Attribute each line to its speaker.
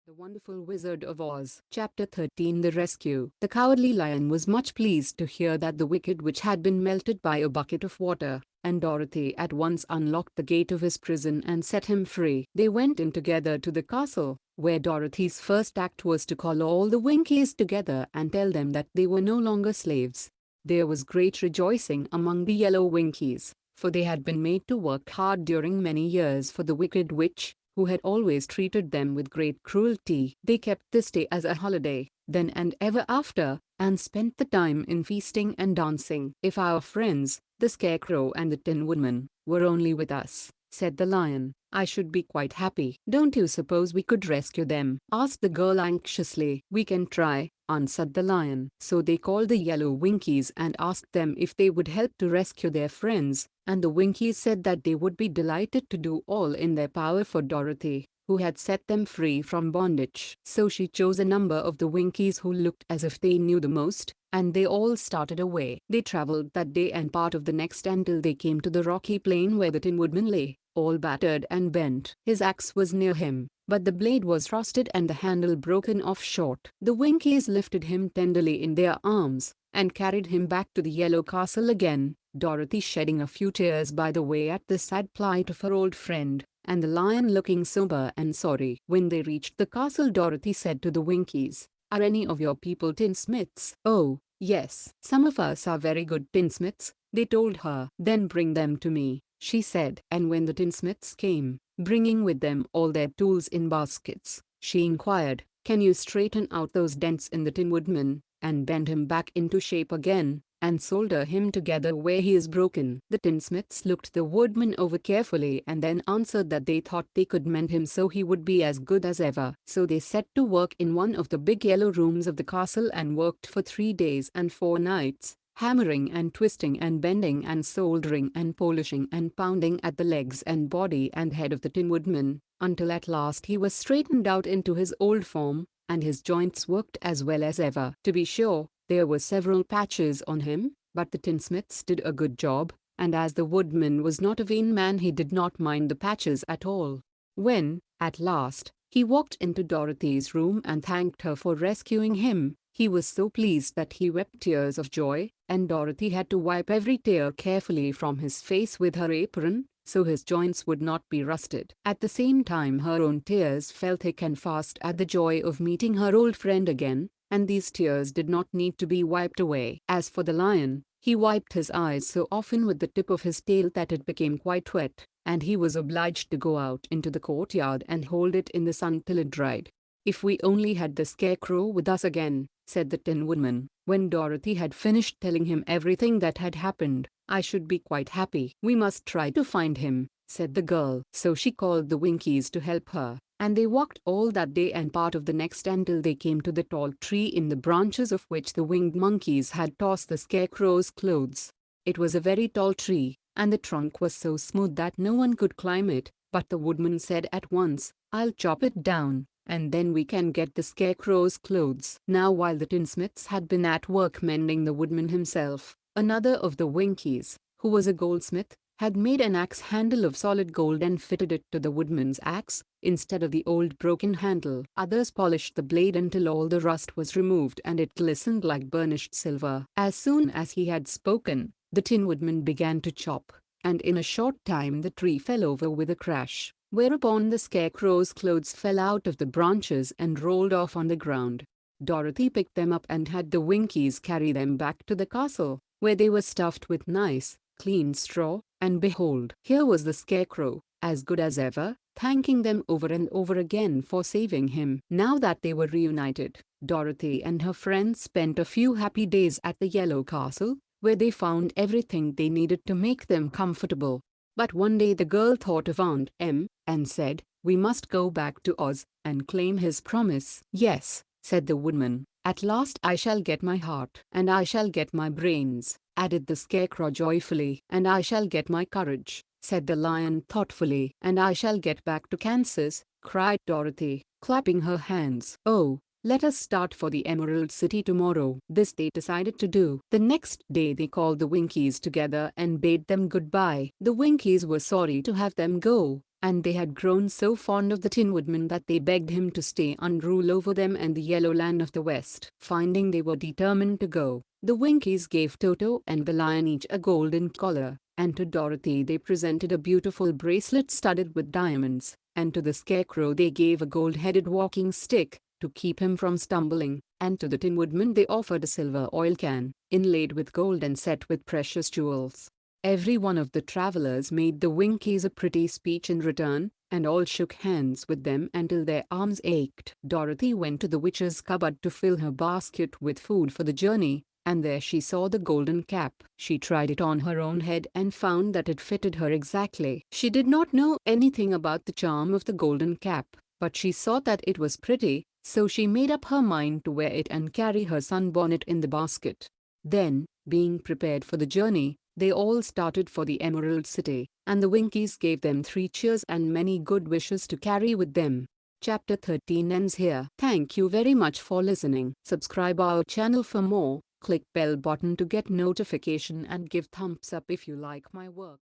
Speaker 1: The Wonderful Wizard of Oz. Chapter 13, The Rescue. The Cowardly Lion was much pleased to hear that the wicked witch had been melted by a bucket of water, and Dorothy at once unlocked the gate of his prison and set him free. They went in together to the castle, where Dorothy's first act was to call all the Winkies together and tell them that they were no longer slaves. There was great rejoicing among the yellow Winkies, for they had been made to work hard during many years for the wicked witch, who had always treated them with great cruelty. They kept this day as a holiday, then and ever after, and spent the time in feasting and dancing. "If our friends, the Scarecrow and the Tin Woodman, were only with us," said the Lion, "I should be quite happy." "Don't you suppose we could rescue them?" asked the girl anxiously. "We can try," answered the Lion. So they called the yellow Winkies and asked them if they would help to rescue their friends, and the Winkies said that they would be delighted to do all in their power for Dorothy, who had set them free from bondage. So she chose a number of the Winkies who looked as if they knew the most, and they all started away. They traveled that day and part of the next until they came to the rocky plain where the Tin Woodman lay, all battered and bent. His axe was near him, but the blade was rusted and the handle broken off short. The Winkies lifted him tenderly in their arms, and carried him back to the Yellow Castle again, Dorothy shedding a few tears by the way at the sad plight of her old friend, and the Lion looking sober and sorry. When they reached the castle, Dorothy said to the Winkies, "Are any of your people tinsmiths?" "Oh, yes, some of us are very good tinsmiths," they told her. "Then bring them to me," she said. And when the tinsmiths came, bringing with them all their tools in baskets, she inquired, "Can you straighten out those dents in the Tin Woodman, and bend him back into shape again, and solder him together where he is broken?" The tinsmiths looked the woodman over carefully and then answered that they thought they could mend him so he would be as good as ever. So they set to work in one of the big yellow rooms of the castle and worked for 3 days and 4 nights, hammering and twisting and bending and soldering and polishing and pounding at the legs and body and head of the Tin Woodman, until at last he was straightened out into his old form, and his joints worked as well as ever. To be sure, there were several patches on him, but the tinsmiths did a good job, and as the woodman was not a vain man, he did not mind the patches at all. When, at last, he walked into Dorothy's room and thanked her for rescuing him, he was so pleased that he wept tears of joy, and Dorothy had to wipe every tear carefully from his face with her apron, so his joints would not be rusted. At the same time her own tears fell thick and fast at the joy of meeting her old friend again, and these tears did not need to be wiped away. As for the Lion, he wiped his eyes so often with the tip of his tail that it became quite wet, and he was obliged to go out into the courtyard and hold it in the sun till it dried. "If we only had the Scarecrow with us again," said the Tin Woodman, when Dorothy had finished telling him everything that had happened, "I should be quite happy." "We must try to find him," said the girl. So she called the Winkies to help her, and they walked all that day and part of the next until they came to the tall tree in the branches of which the winged monkeys had tossed the Scarecrow's clothes. It was a very tall tree, and the trunk was so smooth that no one could climb it, but the woodman said at once, "I'll chop it down, and then we can get the Scarecrow's clothes." Now while the tinsmiths had been at work mending, the woodman himself, another of the Winkies, who was a goldsmith, had made an axe handle of solid gold and fitted it to the woodman's axe, instead of the old broken handle. Others polished the blade until all the rust was removed and it glistened like burnished silver. As soon as he had spoken, the Tin Woodman began to chop, and in a short time the tree fell over with a crash, whereupon the Scarecrow's clothes fell out of the branches and rolled off on the ground. Dorothy picked them up and had the Winkies carry them back to the castle, where they were stuffed with nice, clean straw, and behold, here was the Scarecrow, as good as ever, thanking them over and over again for saving him. Now that they were reunited, Dorothy and her friends spent a few happy days at the Yellow Castle, where they found everything they needed to make them comfortable. But one day the girl thought of Aunt Em, and said, "We must go back to Oz, and claim his promise." "Yes," said the woodman, "at last I shall get my heart." "And I shall get my brains," added the Scarecrow joyfully. "And I shall get my courage," said the Lion thoughtfully. "And I shall get back to Kansas," cried Dorothy, clapping her hands. "Oh, let us start for the Emerald City tomorrow." This they decided to do. The next day they called the Winkies together and bade them goodbye. The Winkies were sorry to have them go, and they had grown so fond of the Tin Woodman that they begged him to stay and rule over them and the Yellow Land of the West. Finding they were determined to go, the Winkies gave Toto and the lion each a golden collar, and to Dorothy they presented a beautiful bracelet studded with diamonds, and to the Scarecrow they gave a gold-headed walking stick to keep him from stumbling, and to the Tin Woodman they offered a silver oil can, inlaid with gold and set with precious jewels. Every one of the travelers made the Winkies a pretty speech in return, and all shook hands with them until their arms ached. Dorothy went to the witch's cupboard to fill her basket with food for the journey, and there she saw the golden cap. She tried it on her own head and found that it fitted her exactly. She did not know anything about the charm of the golden cap, but she saw that it was pretty, so she made up her mind to wear it and carry her sunbonnet in the basket. Then, being prepared for the journey, they all started for the Emerald City, and the Winkies gave them 3 cheers and many good wishes to carry with them. Chapter 13 ends here. Thank you very much for listening. Subscribe our channel for more, click bell button to get notification and give thumbs up if you like my work.